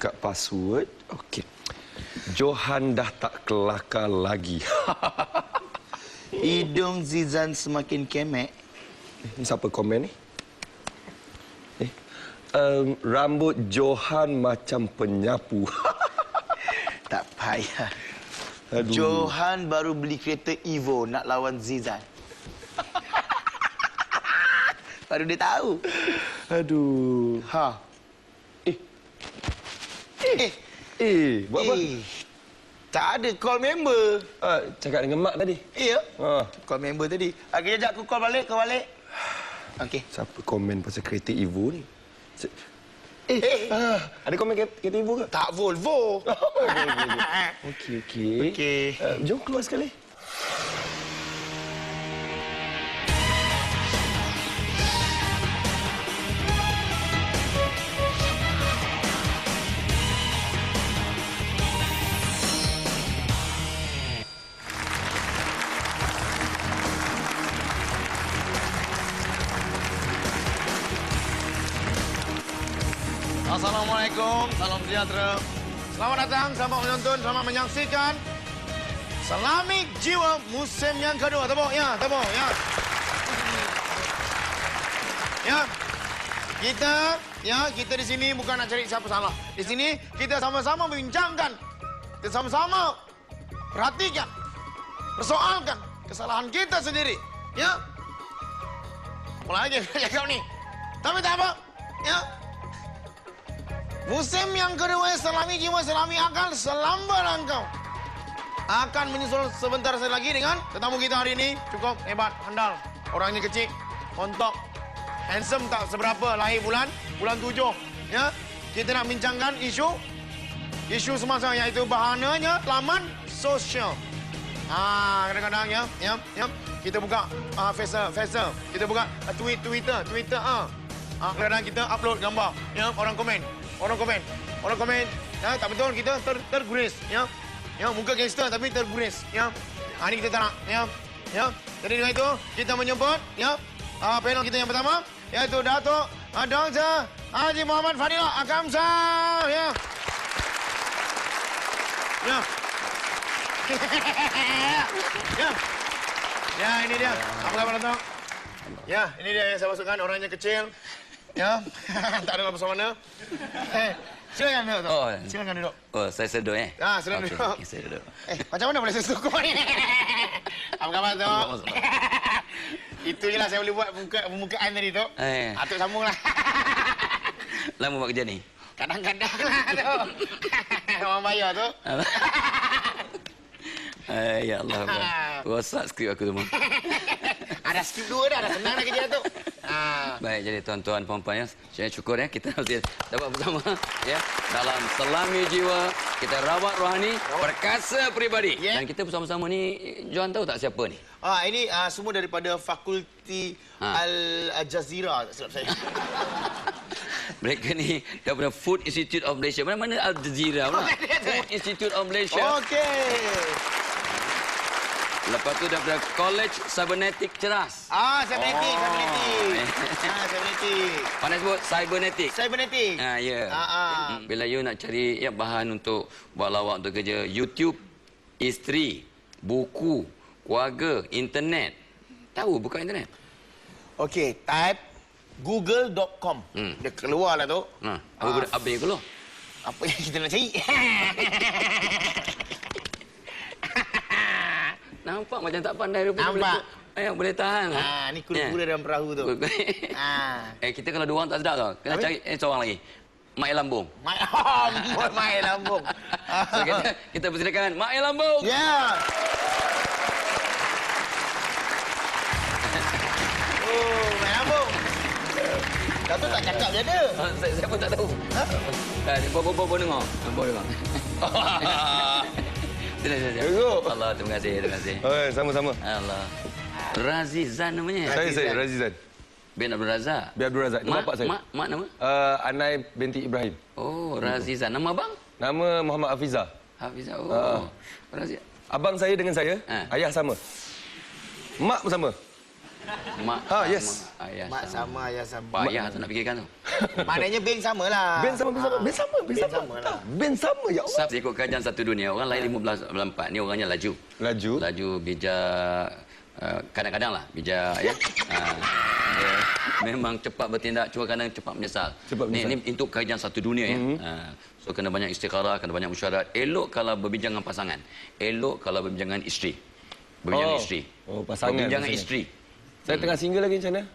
buka password. Okey. Johan dah tak kelakar lagi. Hidung Zizan semakin kemek. Ini siapa komen ni? Rambut Johan macam penyapu. Tak payah. Aduh. Johan baru beli kereta Evo nak lawan Zizan. Baru dia tahu. Aduh. Ha. Buat apa? Tak ada call member. Cakap dengan Mak tadi. Ya. Ha. Call member tadi. Kejap aku call balik, Okey. Siapa komen pasal kereta Evo ni? Ada komen kereta Evo ke? Tak Volvo. Okey. Jom keluar sekali. Assalamualaikum, salam sejahtera. Selamat datang, selamat menonton, selamat menyaksikan Selami Jiwa musim yang kedua. Tepuk, ya, tepuk, ya. Kita di sini bukan nak cari siapa salah. Di sini kita sama-sama membincangkan, kita sama-sama perhatikan, persoalkan kesalahan kita sendiri, ya. Apa lagi cakap ni? Tapi tak apa, ya. Musim yang kedua Selami Jiwa, Selami Akal, Selambat Langkau akan menyusul sebentar lagi dengan tetamu kita hari ini. Cukup hebat, handal. Orangnya kecil, montok, handsome tak seberapa, lahir bulan 7. Ya, kita nak bincangkan isu semasa, iaitu bahananya laman sosial. Kadang-kadang ya. Kita buka Facebook, kita buka Twitter. Kadang-kadang kita upload gambar, ya, orang komen. Ya, tak betul, kita terguris, ya. Ya, muka gangster tapi terguris, ya. Ini kita tak nak, ya. Jadi dengan itu kita menyebut, ya, panel kita yang pertama, iaitu Datuk Dr. Haji Muhammad Fadilah Akamsa, ya. Ya, ini dia. Apa khabar, Datuk? Ya, ini dia yang saya masukkan, orangnya kecil. Ya, tak ada apa mana. Silakan duduk. Silakan duduk. Saya sedut Silakan duduk. Okey, saya duduk. Macam mana boleh saya sedut kau ni? Apa khabar, Tok? Itu je lah saya boleh buat pembukaan tadi, Tok. Atuk sambunglah. Lama buat kerja ni? Kadang-kadang lah, Tok. Orang bayar, Tok. Ya Allah. Rosak skrip aku semua. Ada skrip 2 dah senang dah kerja, Tok. Baik, jadi tuan-tuan puan-puan, ya, saya syukur ya kita dapat bersama ya dalam Selami Jiwa. Kita rawat rohani, perkasa peribadi. Dan kita bersama-sama ni, Johan tahu tak siapa ni? Ini semua daripada Fakulti Al-Jazeera, tak silap saya. Mereka ni daripada Food Institute of Malaysia. Mana Al Jazeera pula? Food Institute of Malaysia. Okey. Lepas tu daripada College Cybernetic Ceras. Cybernetic. Cybernetic. Pandai sebut Cybernetic. Cybernetic. Ya. Bila you nak cari bahan untuk buat lawak untuk kerja, YouTube, isteri, buku, keluarga, internet. Tahu buka internet? Okey, type google.com. Dia keluarlah tu. Apa yang keluar? Apa yang kita nak cari? Nampak macam tak pandai rupanya. Nampak. Boleh tahan. Ni kuda-kuda dalam perahu tu. Kita kalau dua orang tak sedap tau. Kena cari seorang lagi. Mak Lambung. Mak Lambung. So, kita persilakan Mak Lambung. Ya. Mak Lambung. Datuk tak cakap je ada. Saya pun tak tahu. Bawa dengar. Allah, terima kasih. Sama-sama. Allah. Razizan namanya. Saya Razizan. Bin Abdul Razak. Itu bapak saya. Mak nama? Anai binti Ibrahim. Razizan. Nama abang? Nama Muhammad Hafizah. Hafizah. Razizan. Abang saya dengan saya, ayah sama. Mak pun sama. Mak Ah, sama yes. ayah Mak sama. sama, ayah sama. Payah tu nak fikirkan tu. Maknanya band sama lah. Band sama, band sama, band sama, band Band sama. sama lah. Band sama, ya Allah. Sab ikut kajian satu dunia. Orang lain 15-4. Ni orangnya laju. Laju. Laju, bijak. Kadang-kadang lah bijak ya. Dia memang cepat bertindak, cuma kadang cepat menyesal. Cepat menyesal. Ni untuk kajian satu dunia ya. So kena banyak istikharah, kena banyak musyarat. Elok kalau berbincang dengan pasangan. Elok kalau berbincang dengan isteri. Berbincang dengan isteri. Oh, pasangan. Berbincang dengan pasangan. isteri. Saya tengah single lagi macam mana?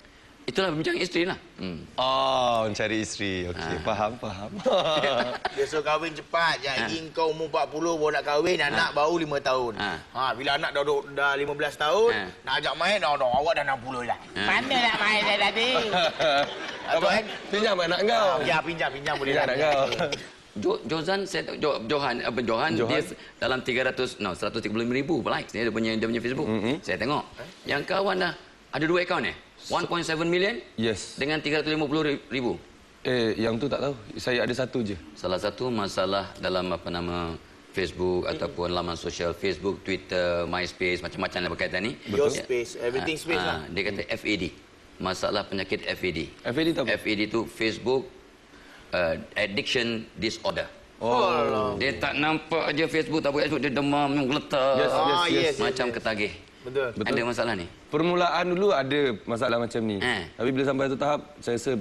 Itulah berbincang dengan isteri lah. Oh, mencari isteri. Okey, faham, faham. Dia suruh kahwin cepat. Jadi kau umur 40 baru nak kahwin, anak baru 5 tahun. Bila anak dah 15 tahun, nak ajak main, dah awak dah 60 lah. Mana nak main dah tadi? Apa? Pinjam anak kau. Ya, pinjam boleh Pinjam lah. anak kau. Johan dia dalam 135,000 likes dia punya Facebook. Saya tengok. Yang kawan dah ada 2 akaun 1.7 million Yes. dengan 350,000. Yang tu tak tahu. Saya ada satu je. Salah satu masalah dalam Facebook ataupun laman sosial Facebook, Twitter, MySpace, macam-macam lah berkaitan ni. Your space, everything space lah. Dia kata FAD. Masalah penyakit FAD. FAD tu apa? FAD tu Facebook Addiction Disorder. Oh. Dia tak nampak je Facebook, tak buat Facebook, dia demam, geletar. Yes. Macam ketagih. Betul. Ada masalah ni. Permulaan dulu ada masalah macam ni. Tapi bila sampai satu tahap, saya rasa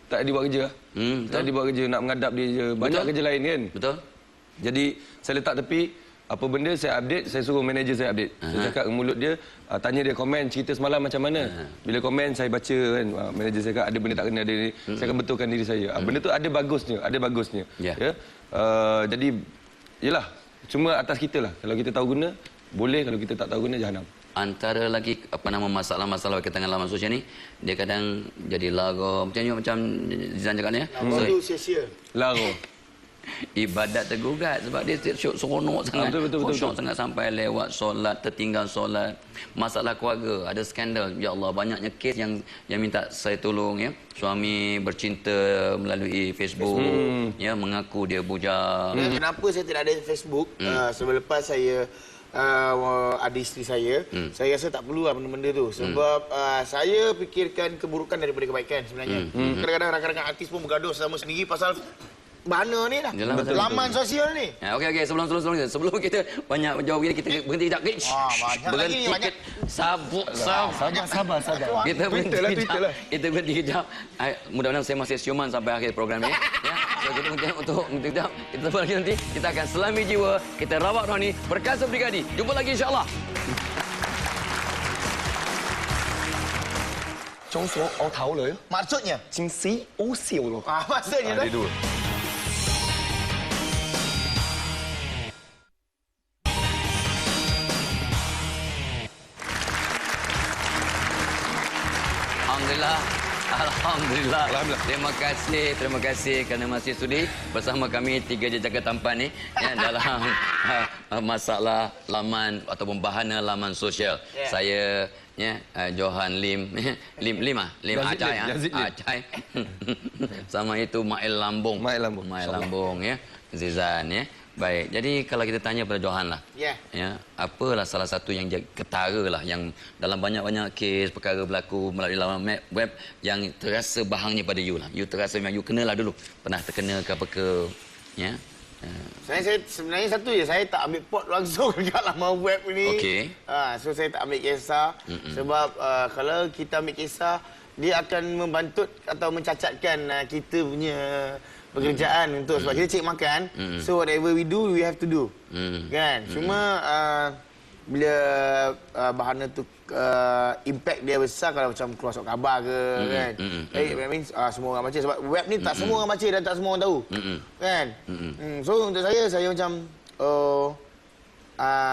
tak ada buat kerja. Tak ada buat kerja, nak menghadap dia je. Banyak kerja lain kan. Betul? Jadi, saya letak tepi, apa benda saya update, saya suruh manager saya update. Saya cakap ke mulut dia, tanya dia komen cerita semalam macam mana. Bila komen, saya baca kan. Manager saya cakap, ada benda tak kena, ada ni. Saya akan betulkan diri saya. Benda tu ada bagusnya. Ya. Jadi, yelah. Cuma atas kita lah. Kalau kita tahu guna, boleh. Kalau kita tak tahu guna, jahanam. Antara lagi masalah-masalah berkaitan dengan laman sosial ni, dia kadang jadi lara macam Zizan cakap ni. Lama tu sia-sia. Laro. Ibadat tergugat sebab dia seronok sangat. Betul. Khusyuk sangat sampai lewat solat, tertinggal solat. Masalah keluarga, ada skandal. Ya Allah, banyaknya kes yang minta saya tolong ya. Suami bercinta melalui Facebook, ya, mengaku dia bujang. Kenapa saya tidak ada Facebook? Sebelum lepas saya ada isteri saya, saya rasa tak perlu lah benda-benda tu. Sebab saya fikirkan keburukan daripada kebaikan sebenarnya. Kadang-kadang rakan-rakan artis pun bergaduh sama sendiri pasal mana ni lah. Yalah, betul, laman sosial ni. Okey, sebelum kita banyak menjawab ini, kita berhenti sekejap. Banyak lagi ni, banyak. Sabar. Kita berhenti sekejap. Kita berhenti sekejap. Mudah-mudahan saya masih siuman sampai akhir program ni. Ya. So, kita berhenti untuk sekejap. Kita jumpa lagi nanti. Kita akan selami jiwa. Kita rawat rohani. Perkasa Brigadi. Jumpa lagi insya-Allah. 中所我頭女， Maksudnya? 正死好笑咯。 Maksudnya tu? Dia dua. Alhamdulillah. Terima kasih kerana masih sudi bersama kami tiga jejaka tampan ni ya, dalam masalah laman ataupun bahana laman sosial. Saya ya Johan Lim Acai. Sama itu Mail Lambung ya, Zizan ya. Baik, jadi kalau kita tanya pada Johan lah, ya, apalah salah satu yang ketara lah yang dalam banyak-banyak kes perkara berlaku melalui laman web yang terasa bahangnya pada you lah. You terasa memang you kenalah dulu, pernah terkena ke apa ke, ya? Saya sebenarnya satu je, saya tak ambil pot langsung dekat laman web ni. Okey. So saya tak ambil kisah sebab kalau kita ambil kisah, dia akan membantut atau mencacatkan kita punya pekerjaan untuk sebab kita cek makan. So whatever we do, we have to do. Kan? Cuma bila bahana tu impact dia besar kalau macam keluar surat khabar ke kan. That means semua orang baca sebab web ni tak semua orang baca dan tak semua orang tahu. Kan? So untuk saya macam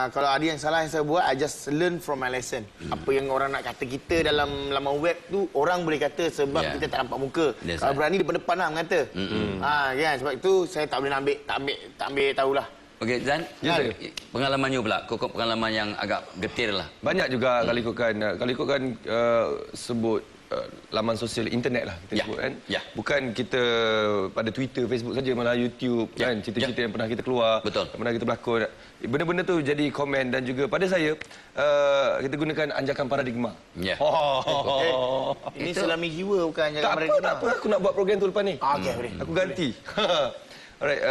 kalau ada yang salah yang saya buat, I just learn from my lesson. Apa yang orang nak kata kita dalam laman web tu, orang boleh kata sebab kita tak nampak muka. Kalau berani depan-depan lah mengata. Kan? Sebab itu saya tak boleh tak ambil tahulah. Okey, Zan, pengalaman you pula, pengalaman yang agak getir lah. Banyak juga kalau ikutkan sebut laman sosial internet lah kita Ya. sebut kan. Ya. Bukan kita pada Twitter, Facebook saja, malah YouTube Ya. kan, cerita-cerita yang pernah kita keluar, Betul. yang pernah kita berlakon. Benda-benda tu jadi komen, dan juga pada saya kita gunakan anjakan paradigma. Ya. Ini Selami Jiwa bukan jaga Tak apa, mereka. tak apa, aku nak buat program tu lepas ni. Okey, boleh. Aku ganti. Alright,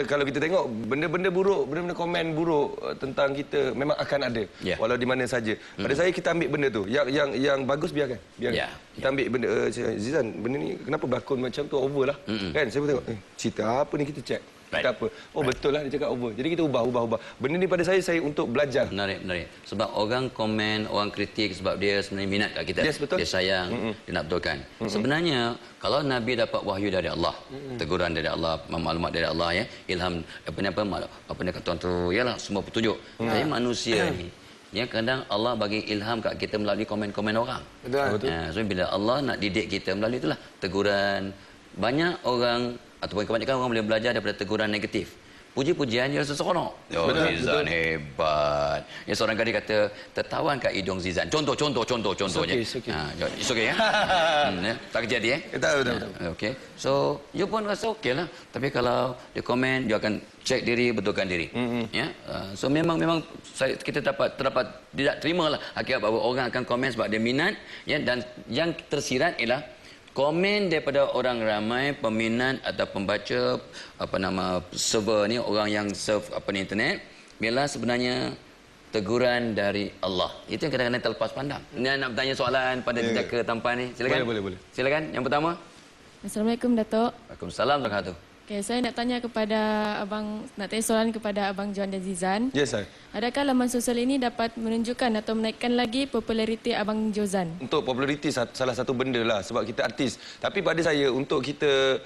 kalau kita tengok benda-benda buruk, benda-benda komen buruk tentang kita memang akan ada. Ya. Walau di mana saja. Pada saya kita ambil benda tu. Yang bagus biarkan. Ya. Kita ambil benda Zizan, benda ni kenapa berlakon macam tu, over lah. Kan saya pun tengok cerita apa ni, kita check. Right. Kita apa? Oh betul lah dia cakap over. Jadi kita ubah. Benda ni pada saya untuk belajar. Menarik. Sebab orang komen, orang kritik sebab dia sebenarnya minat kat kita. Yes, betul. Dia sayang, dia nak betulkan. Sebenarnya, kalau Nabi dapat wahyu dari Allah, teguran dari Allah, maklumat dari Allah, ya, ilham, apa ni kata orang tu, yalah, semua petunjuk. Tapi manusia ni, ya, kadang Allah bagi ilham kat kita melalui komen-komen orang. Betul. So, bila Allah nak didik kita melalui itulah, teguran. Banyak orang ataupun kebanyakan orang boleh belajar daripada teguran negatif. Puji-pujian dia rasa seronok. Oh, Zizan hebat. Ya, seorang gadis kata, tertawan kat hidung Zizan. Contoh je. It's okay. It's okay, ya? Ya? Tak kejadi, ya? Betul. Okey. So, you pun rasa okey lah. Tapi kalau dia komen, dia akan cek diri, betulkan diri. Ya? So, memang kita terdapat tidak terima lah akibat bahawa orang akan komen sebab dia minat, ya, dan yang tersirat ialah komen daripada orang ramai, peminat atau pembaca server ni, orang yang surf internet, bila sebenarnya teguran dari Allah. Itu yang kadang-kadang terlepas pandang. Ni nak bertanya soalan pada jejaka tampan ni. Silakan. Boleh. Silakan. Yang pertama. Assalamualaikum Datuk. Waalaikumsalam warahmatullahi wabarakatuh. Okay, saya nak tanya soalan kepada Abang John dan Zizan. Yes, sir. Adakah laman sosial ini dapat menunjukkan atau menaikkan lagi populariti Abang Jozan? Untuk populariti salah satu benda lah, sebab kita artis. Tapi pada saya, untuk kita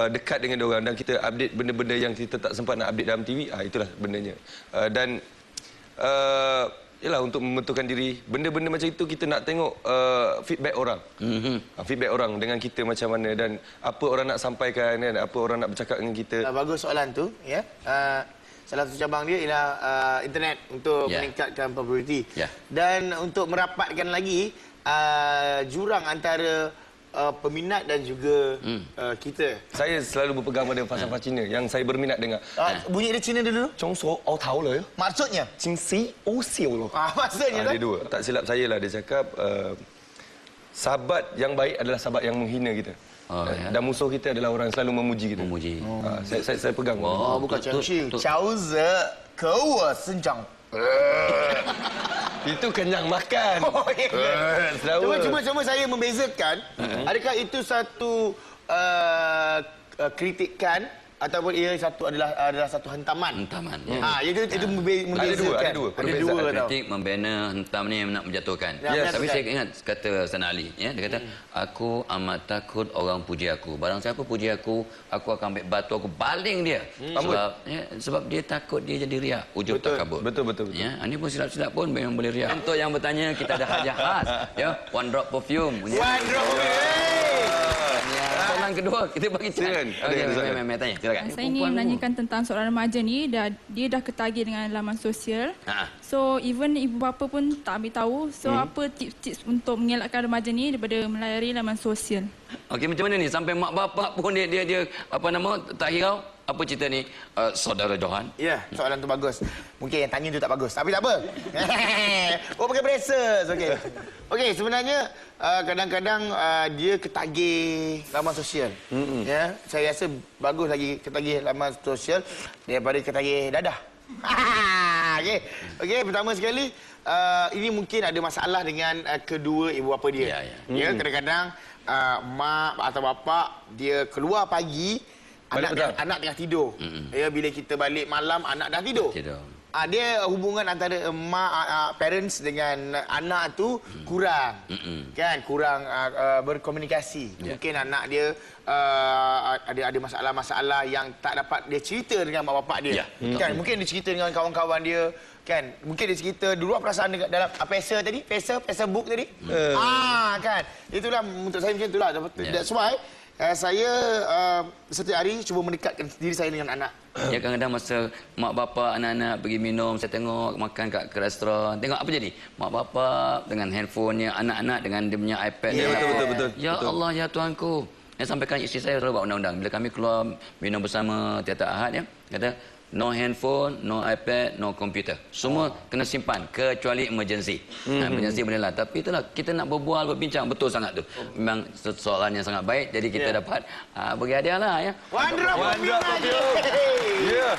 dekat dengan diorang dan kita update benda-benda yang kita tak sempat nak update dalam TV, itulah bendanya. Yalah, untuk membentukkan diri, benda-benda macam itu kita nak tengok feedback orang. Feedback orang dengan kita macam mana, dan apa orang nak sampaikan, kan, apa orang nak bercakap dengan kita. Bagus soalan tu, ya. Salah satu cabang dia ialah internet untuk meningkatkan populariti. Dan untuk merapatkan lagi jurang antara peminat dan juga kita. Saya selalu berpegang pada falsafah Cina yang saya berminat dengar. Bunyi dia Cina dulu. 中所熬陶了 Maksudnya? 今时欧秀了 Maksudnya Dia dua. Tak silap saya lah, dia cakap sahabat yang baik adalah sahabat yang menghina kita. Dan musuh kita adalah orang yang selalu memuji kita. Saya pegang. Bukan macam tu. Chao ze ke wo senjang. Itu kenyang makan. Cuma saya membezakan, adakah itu satu kritikan ataupun ia adalah satu hentaman. Itu membezakan. Ada dua. Kritik, membina, hentam ni nak menjatuhkan. Tapi saya ingat kata Sana Ali, ya, dia kata, aku amat takut orang puji aku. Barang siapa puji aku akan ambil batu, aku baling dia. Sebab dia takut dia jadi riak, ujub takabur. Betul. Ya, ini pun silap-silap pun memang boleh riak. Untuk yang bertanya, kita ada hadiah khas, ya, One Drop Perfume. One Drop Perfume. Soalan kedua, kita bagi silakan. Tanya. Silakan. Saya ingin menanyakan tentang seorang remaja ni, dia dah ketagih dengan laman sosial. So even ibu bapa pun tak ambil tahu. So apa tips-tips untuk mengelakkan remaja ni daripada melayari laman sosial? Okey, macam mana ni sampai mak bapak pun dia tak hirau? Apa cerita ni, saudara Johan? Ya, soalan tu bagus. Mungkin yang tanya tu tak bagus, tapi tak apa. Pakai braces. Okey, sebenarnya kadang-kadang dia ketagih laman sosial. Ya, saya rasa bagus lagi ketagih laman sosial daripada ketagih dadah. Okey, pertama sekali ini mungkin ada masalah dengan kedua ibu bapa dia. Ya, kadang-kadang mak atau bapa dia keluar pagi, anak tengah tidur. Ya, bila kita balik malam, anak dah tidur. Dia hubungan antara parents dengan anak tu kurang. Kan, kurang berkomunikasi. Mungkin anak dia ada masalah-masalah yang tak dapat dia cerita dengan mak bapak dia. Kan, mungkin dia cerita dengan kawan-kawan dia. Kan, mungkin dia cerita dulu perasaan dalam Facebook tadi. Kan, itulah untuk saya macam itulah. That's why Saya setiap hari cuba mendekatkan diri saya dengan anak. Ya, kadang-kadang masa mak bapak anak-anak pergi minum, saya tengok makan ke restoran. Tengok apa jadi? Mak bapak dengan handphonenya, anak-anak dengan dia punya iPad. Ya, betul. Ya Allah, ya Tuhanku. Saya sampaikan isteri saya selalu buat undang-undang. Bila kami keluar minum bersama tiap-tiap Ahad, ya, kata, no handphone, no iPad, no komputer. Semua kena simpan kecuali emergency. Emergency boleh lah. Tapi itulah, kita nak berbual, berbincang. Betul sangat tu. Memang soalan yang sangat baik. Jadi kita dapat bagi hadiah lah. Ya. Wonderful. Ya.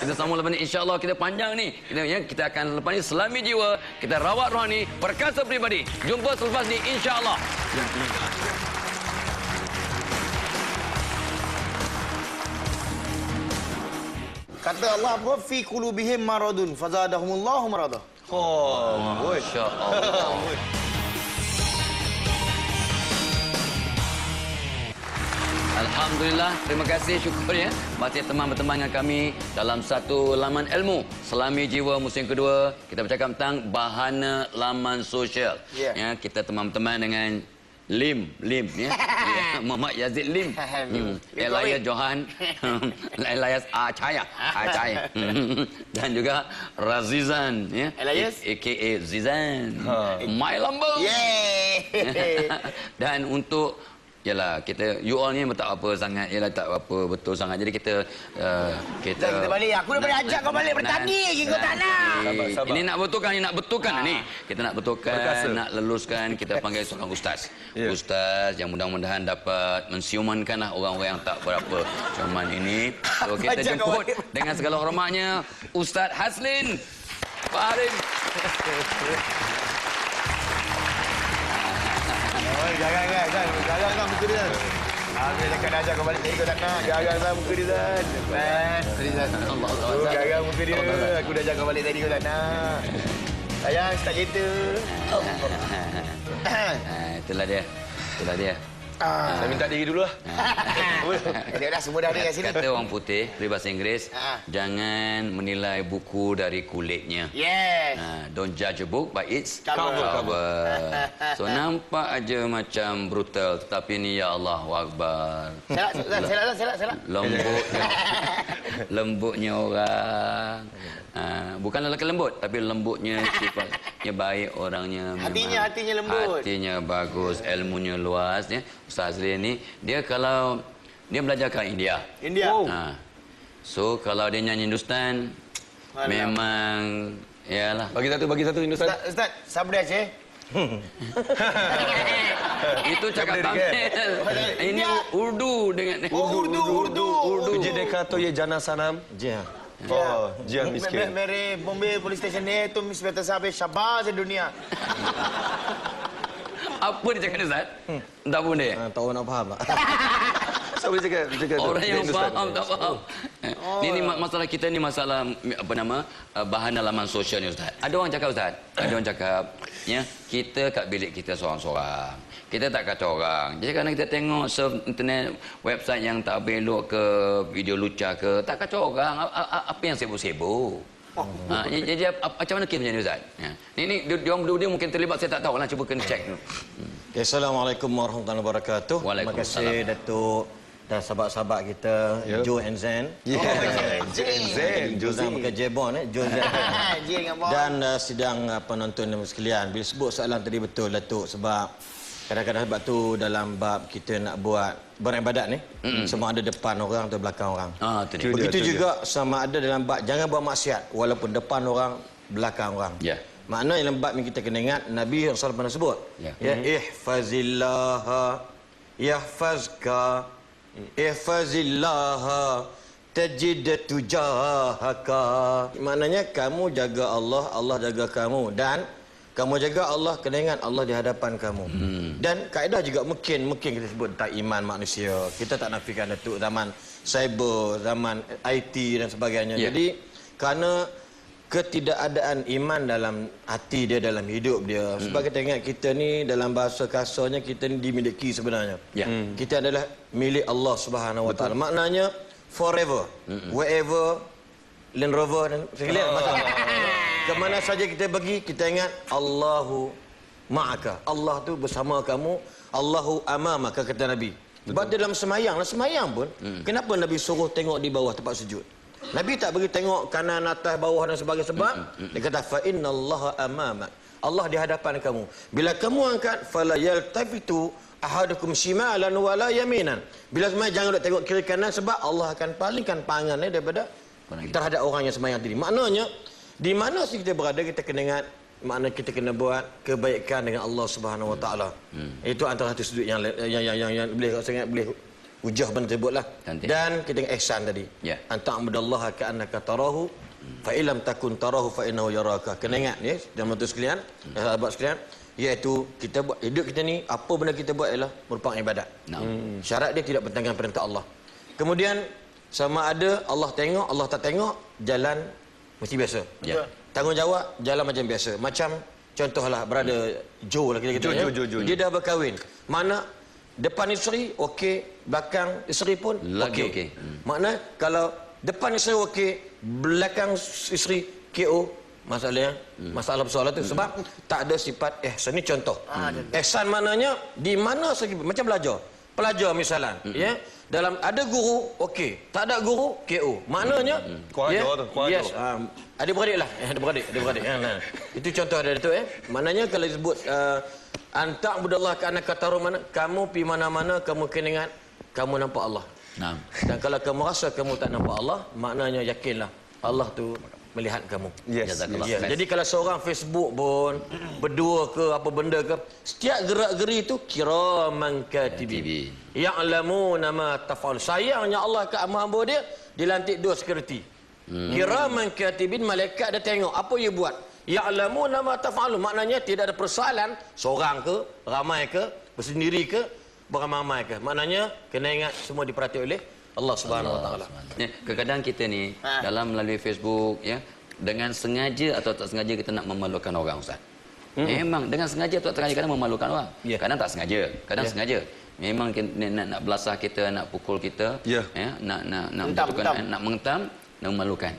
Kita sambung lepas ni. InsyaAllah kita panjang ni. Kita akan lepas ni selami jiwa. Kita rawat rohani. Perkasa peribadi. Jumpa selepas ni. InsyaAllah. Kata Allah apa? Fi qulubihim maradun fazadahumullahu marada. Masya Allah. Alhamdulillah, terima kasih, syukur ya. Masih teman-teman dengan kami dalam satu laman ilmu. Selami jiwa musim kedua, kita bercakap tentang bahana laman sosial. Ya, kita teman-teman dengan Lim ya. Muhammad Yazid Lim. Elias Johan. Elias Acaya. Dan juga Razizan ya. Elias aka Zizan. My Lambo. Dan untuk yalah, kita you all ni tak apa sangat, yalah tak apa betul sangat. Jadi kita kita balik. Aku dah boleh ajak kau balik bertanding lagi kau tak nak. Sabar. Ini nak betulkan ni. Kita nak betulkan, nak leluskan, kita panggil seorang ustaz. Ustaz yang mudah-mudahan dapat mensiumankanlah orang-orang yang tak berapa cuman ini. So kita jemput dengan segala hormatnya Ustaz Haslin Faharin. Garang kan muka dia. Aku cakap dah ajak kau balik tadi kau tak nak. Garang kan muka dia Zan. Allah. Garang muka dia. Aku dah ajak kau balik tadi kau tak nak. Sayang, start kereta. Itulah dia. Saya minta diri dulu lah. Dah semua dah ada kat sini. Kata orang putih, peribahasa Inggeris, jangan menilai buku dari kulitnya. Yes. Don't judge a book by its Cover. So nampak aja macam brutal, tetapi ni ya Allah Akbar. Selak. Lembutnya orang. Bukan lelaki lembut, tapi lembutnya sifatnya baik, orangnya memang Hatinya lembut. Hatinya bagus, ilmunya luas ya. Ustaz Azli ni dia kalau dia belajar kat India. So kalau dia nyanyi Hindustan memang yalah. Bagi satu Hindustan. Ustaz, sabar je. Itu cakap Tamil. Ini Urdu dengan Urdu. Kerja dekha to ye jana sanam. Jian miskin. मेरे Bombay police station है तुम इंस्पेक्टर साहब है शाबाश है दुनिया. Apa dia cakap ni, Ustaz? Tak pun dia. Tak tahu nak faham tak? Siapa cakap Orang yang faham tak faham. Ini masalah kita ni masalah bahan laman sosial ni, Ustaz. Ada orang cakap, Ustaz. Ada orang cakap, ya, kita kat bilik kita seorang-seorang. Kita tak kacau orang. Jadi kadang kita tengok surf internet, website yang tak belok ke, video luca ke, tak kacau orang. Apa yang sibuk-sibuk? Jadi macam mana kes macam ni, Ustaz? Dia orang berdua mungkin terlibat, saya tak tahu lah. Cuba kena cek dulu. Okay, Assalamualaikum warahmatullahi wabarakatuh. Terima kasih Datuk dan sahabat-sahabat kita, Joe and Zen. Zen. Joe pakai jebon, Joe and Zen. Dan sidang penonton sekalian. Bila sebut soalan tadi betul, Datuk, sebab kadang-kadang sebab tu dalam bab kita nak buat beribadat ni, sama ada depan orang atau belakang orang. Begitu juga sama ada dalam bab jangan buat maksiat walaupun depan orang, belakang orang. Makna dalam bab ni kita kena ingat Nabi SAW pernah sebut. Ya, ihfazillaha yahfazka, ihfazillaha tajid tujahaka. Maknanya kamu jaga Allah, Allah jaga kamu, dan kamu jaga Allah, kena ingat Allah di hadapan kamu. Dan kaedah juga mungkin kita sebut tentang iman manusia. Kita tak nafikan Datuk zaman cyber, zaman IT dan sebagainya. Jadi kerana ketidakadaan iman dalam hati dia, dalam hidup dia. Sebab kita ingat kita ni dalam bahasa kasarnya kita ni dimiliki sebenarnya. Kita adalah milik Allah Subhanahu Wa Taala. Maknanya forever, wherever, Land Rover dan segala macam. Kemana saja kita pergi, kita ingat Allahu ma'aka. Allah tu bersama kamu. Allahu amamaka, kata Nabi. Sebab dia dalam semayang pun, kenapa Nabi suruh tengok di bawah tempat sujud? Nabi tak bagi tengok kanan, atas, bawah dan sebagainya. Sebab dia kata fa innallaha amamak. Allah di hadapan kamu. Bila kamu angkat fala yaltafitu ahadukum shimalan wala yaminan. Bila sembahyang jangan duk tengok kiri kanan sebab Allah akan palingkan pandangannya daripada terhadap orang yang sembahyang tadi. Maknanya di mana sih kita berada kita kena ingat makna kita kena buat kebaikan dengan Allah Subhanahu Wa Taala. Itu antara satu sudut yang boleh sangat boleh hujah benda tersebutlah. Dan kita ingat ihsan tadi. Anta'budallaha ka'annaka tarahu fa illam takun tarahu fa innahu yaraka. Kena ingat ya jemaah sekalian, sahabat sekalian, iaitu kita buat hidup kita ni apa benda kita buat ialah merupakan ibadat. Syarat dia tidak bertentangan perintah Allah. Kemudian sama ada Allah tengok, Allah tak tengok, jalan mesti biasa. Tanggungjawab jalan macam biasa. Macam contohlah brother Joe lah kita Joe. Dia dah berkahwin. Mana depan isteri okey, belakang isteri pun okey. Makna kalau depan isteri okey, belakang isteri KO, masalahnya masalah persoalan tu sebab tak ada sifat ihsan. Ni contoh. Ihsan maknanya di mana segi macam pelajar misalan ya, dalam ada guru okey, tak ada guru KO. Maknanya yes, adik-beradik lah. Adik-beradik. Itu contoh dari tu Maknanya kalau disebut anta'budallaha ka'annaka tarahu, mana kamu pi mana-mana kamu kena ingat kamu nampak Allah. Dan kalau kamu rasa kamu tak nampak Allah, maknanya yakinlah Allah tu melihat kamu. Jadi kalau seorang Facebook pun berdua ke apa benda ke, setiap gerak-geri itu kiraman katibin ya'lamuna ma taf'al. Sayangnya Allah ke hamba dia dilantik dua security. Kiraman katibin, malaikat dia tengok apa dia buat. Ya'lamuna ma taf'al, maknanya tidak ada persoalan seorang ke, ramai ke, bersendiri ke, beramai-ramai ke. Maknanya kena ingat semua diperhati oleh Allah Subhanahu Wa Taala. Kadang-kadang kita ni dalam melalui Facebook ya, dengan sengaja atau tak sengaja kita nak memalukan orang, Ustaz. Memang dengan sengaja atau tak sengaja kadang memalukan orang. Kadang tak sengaja, kadang sengaja. Memang nak belasah kita, nak pukul kita, nak mengentam, nak memalukan.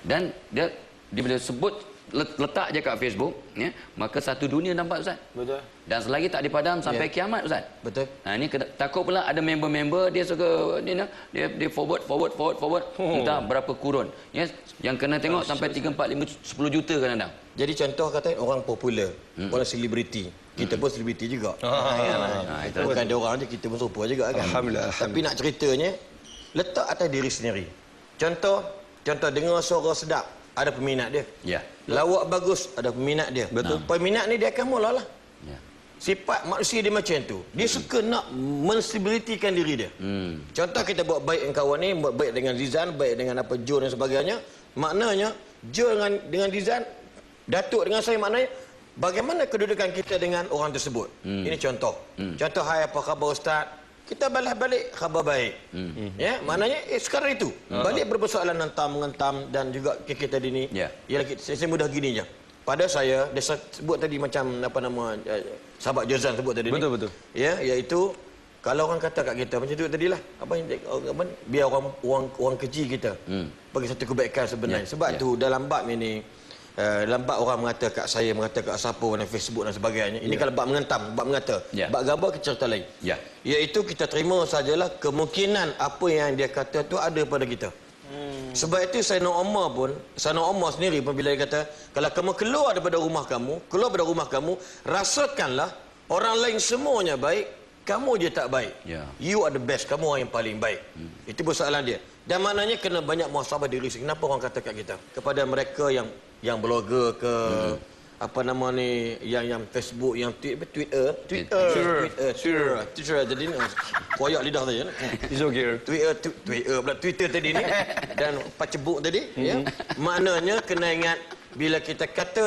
Dan dia bila sebut letak je kat Facebook ya, maka satu dunia nampak, Ustaz. Betul. Dan selagi tak dipadam sampai kiamat, Ustaz. Betul. Ini takut pula ada member-member dia suka dia forward entah berapa kurun. Ya, yang kena tengok sampai 3 4 5 10 juta kadang-kadang. Jadi contoh kata orang popular, orang selebriti. Kita pun selebriti juga. Bukan dia orang je, kita pun serupa juga kan. Alhamdulillah. Tapi nak ceritanya letak atas diri sendiri. Contoh dengar suara sedap, ada peminat dia. Lawak bagus, ada peminat dia. Betul. Peminat ni dia akan mulalah. Sifat manusia dia macam tu. Dia suka nak menselebritikan diri dia. Contoh kita buat baik dengan kawan ni, buat baik dengan Zizan, baik dengan apa Joe dan sebagainya. Maknanya Joe dengan Zizan, Datuk dengan saya, maknanya bagaimana kedudukan kita dengan orang tersebut. Ini contoh. Contoh, hai apa khabar Ustaz? Kita balas balik khabar baik. Ya, maknanya sekarang itu balik berpersoalan mengentam dan juga kita ni. Ialah saya mudah gini je. Pada saya dia sebut tadi macam apa nama sahabat Jozan sebut tadi. Betul. Ya, iaitu kalau orang kata kat kita macam tu tadilah, biar orang kecil kita bagi satu kebaikan sebenarnya. Sebab tu dalam bab ini lambat orang mengata kat saya, mengata kat siapa dalam Facebook dan sebagainya. Ini kalau bab mengentam, bab mengata. Bab gambar kita cerita lain. Iaitu kita terima sajalah kemungkinan apa yang dia kata tu ada pada kita. Sebab itu Sayyidina Umar sendiri pun bila dia kata, kalau kamu keluar daripada rumah kamu, rasakanlah orang lain semuanya baik, kamu je tak baik. You are the best, kamu orang yang paling baik. Itu persoalan dia. Dan maknanya kena banyak muhasabah diri sendiri. Kenapa orang kata kat kita? Kepada mereka yang blogger ke apa nama ni, yang Facebook, yang Twitter. Jadi ni koyak lidah saja. It's okay. Twitter tadi ni dan pacebuk tadi ya. Maknanya kena ingat bila kita kata